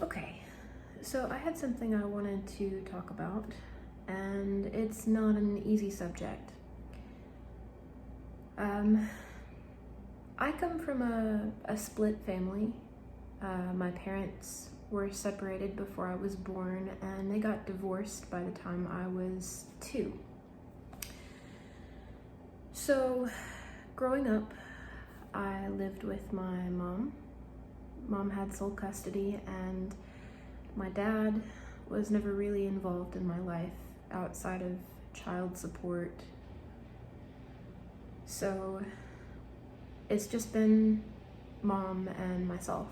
Okay, so I had something I wanted to talk about, and it's not an easy subject. I come from a split family. My parents were separated before I was born, and they got divorced by the time I was 2. So, growing up, I lived with my mom. Mom had sole custody, and my dad was never really involved in my life outside of child support. So it's just been mom and myself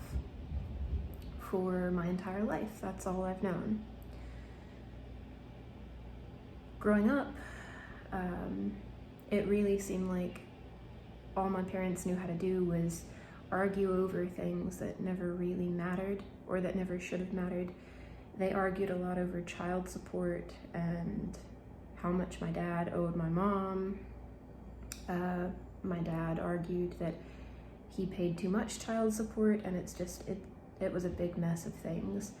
for my entire life. That's all I've known. Growing up, it really seemed like all my parents knew how to do was argue over things that never really mattered or that never should have mattered. They argued a lot over child support and how much my dad owed my mom. My dad argued that he paid too much child support, and it was a big mess of things.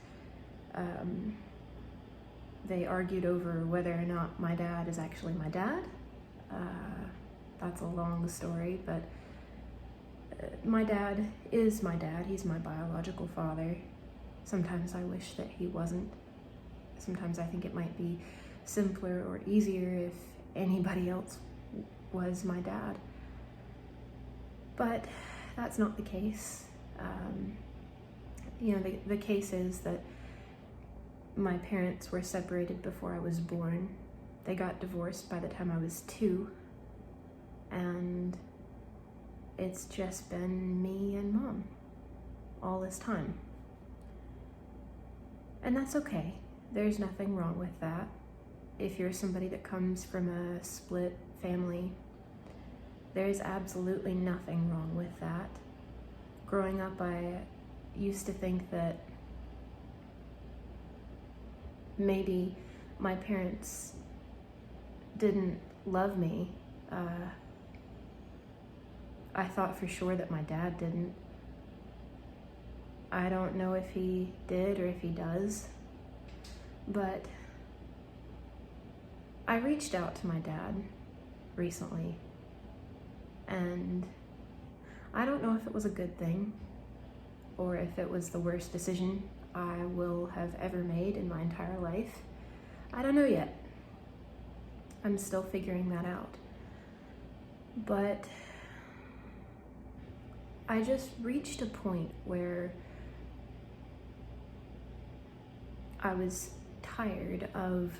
They argued over whether or not my dad is actually my dad. That's a long story, but my dad is my dad. He's my biological father. Sometimes I wish that he wasn't. Sometimes I think it might be simpler or easier if anybody else was my dad. But that's not the case. The case is that my parents were separated before I was born. They got divorced by the time I was 2. And it's just been me and mom all this time. And that's okay. There's nothing wrong with that. If you're somebody that comes from a split family, there's absolutely nothing wrong with that. Growing up, I used to think that maybe my parents didn't love me. I thought for sure that my dad didn't. I don't know if he did or if he does, but I reached out to my dad recently, and I don't know if it was a good thing or if it was the worst decision I will have ever made in my entire life. I don't know yet. I'm still figuring that out. But I just reached a point where I was tired of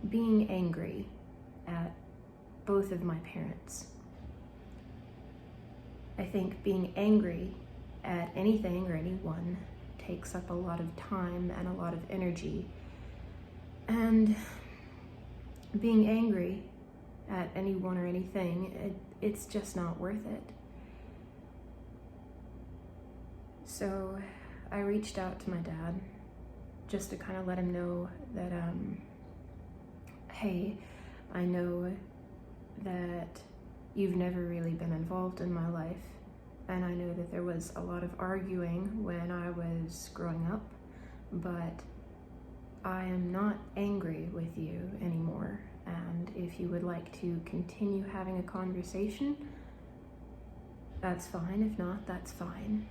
being angry at both of my parents. I think being angry at anything or anyone takes up a lot of time and a lot of energy. And being angry at anyone or anything, it's just not worth it. So I reached out to my dad just to kind of let him know that, hey, I know that you've never really been involved in my life, and I know that there was a lot of arguing when I was growing up, but I am not angry with you anymore, and if you would like to continue having a conversation, that's fine. If not, that's fine.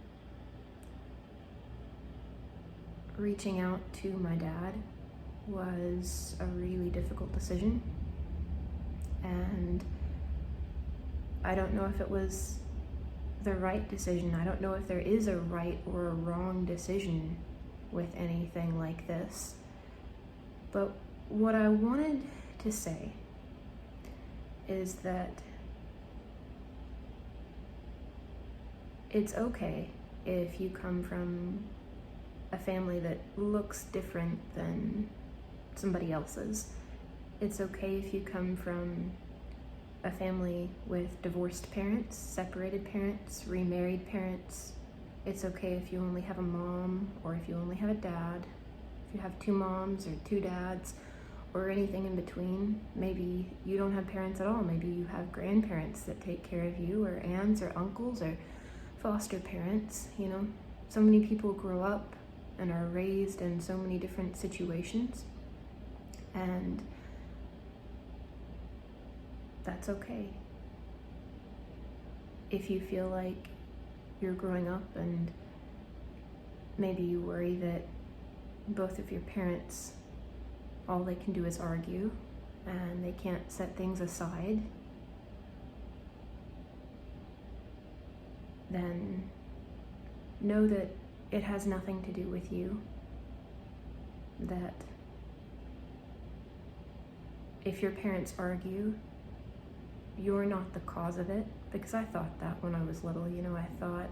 Reaching out to my dad was a really difficult decision, and I don't know if it was the right decision. I don't know if there is a right or a wrong decision with anything like this. But what I wanted to say is that it's okay if you come from a family that looks different than somebody else's. It's okay if you come from a family with divorced parents, separated parents, remarried parents. It's okay if you only have a mom or if you only have a dad, if you have 2 moms or 2 dads or anything in between. Maybe you don't have parents at all. Maybe you have grandparents that take care of you, or aunts or uncles or foster parents, So many people grow up and are raised in so many different situations, and that's okay. If you feel like you're growing up and maybe you worry that both of your parents, all they can do is argue and they can't set things aside, then know that it has nothing to do with you. That if your parents argue, you're not the cause of it. Because I thought that when I was little, I thought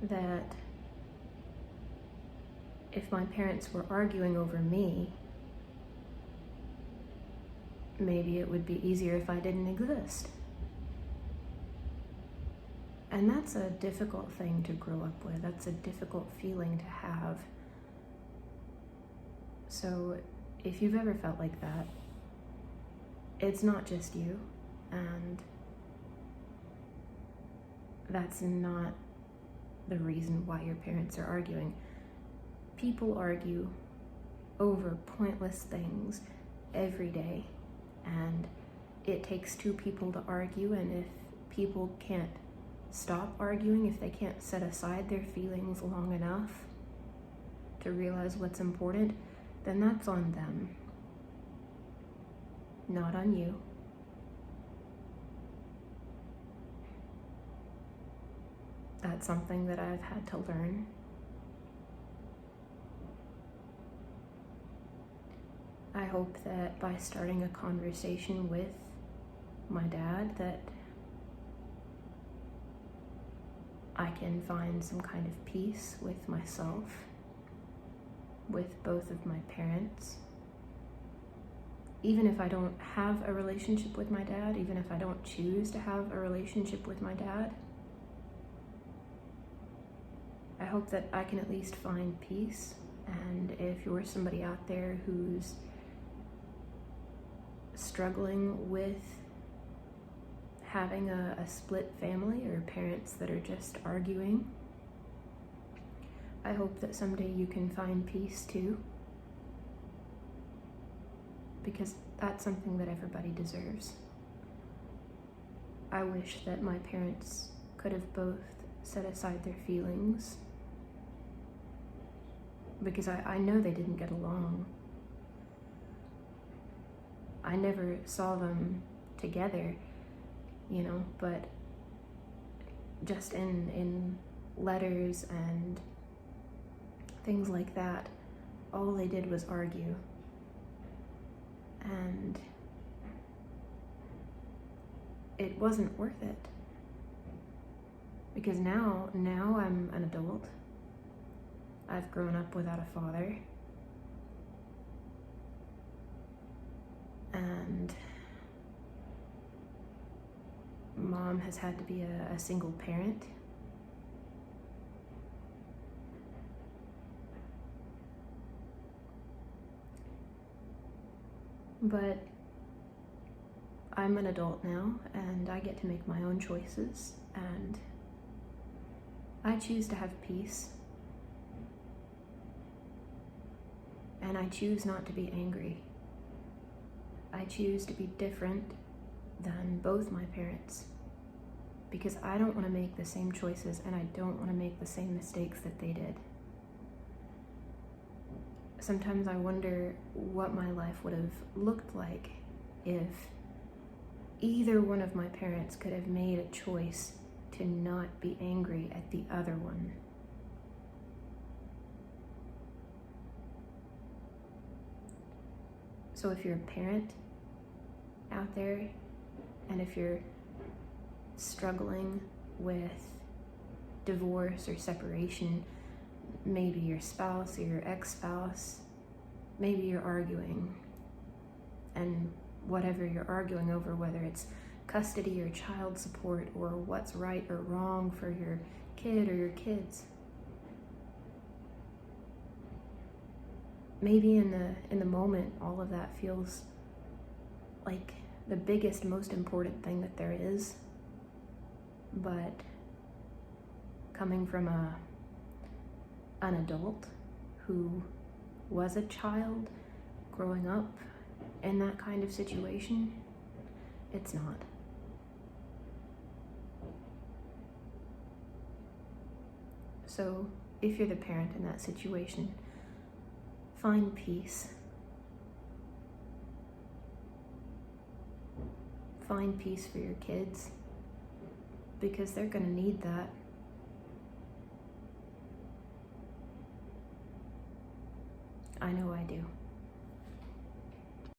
that if my parents were arguing over me, maybe it would be easier if I didn't exist. And that's a difficult thing to grow up with. That's a difficult feeling to have. So if you've ever felt like that, it's not just you, and that's not the reason why your parents are arguing. People argue over pointless things every day, and it takes two people to argue, and if people can't stop arguing, if they can't set aside their feelings long enough to realize what's important, then that's on them, not on you. That's something that I've had to learn. I hope that by starting a conversation with my dad, that I can find some kind of peace with myself, with both of my parents. Even if I don't have a relationship with my dad, even if I don't choose to have a relationship with my dad, I hope that I can at least find peace. And if you're somebody out there who's struggling with having a split family or parents that are just arguing, I hope that someday you can find peace too, because that's something that everybody deserves. I wish that my parents could have both set aside their feelings, because I know they didn't get along. I never saw them together, but just in letters and things like that, all they did was argue. And it wasn't worth it. Because now I'm an adult. I've grown up without a father. And Mom has had to be a single parent. But I'm an adult now, and I get to make my own choices, and I choose to have peace. And I choose not to be angry. I choose to be different than both my parents, because I don't want to make the same choices, and I don't want to make the same mistakes that they did. Sometimes I wonder what my life would have looked like if either one of my parents could have made a choice to not be angry at the other one. So if you're a parent out there, and if you're struggling with divorce or separation, maybe your spouse or your ex-spouse, maybe you're arguing, and whatever you're arguing over, whether it's custody or child support or what's right or wrong for your kid or your kids, maybe in the moment all of that feels like the biggest, most important thing that there is, but coming from an adult who was a child growing up in that kind of situation, it's not. So if you're the parent in that situation, find peace. Find peace for your kids, because they're gonna need that. I know I do.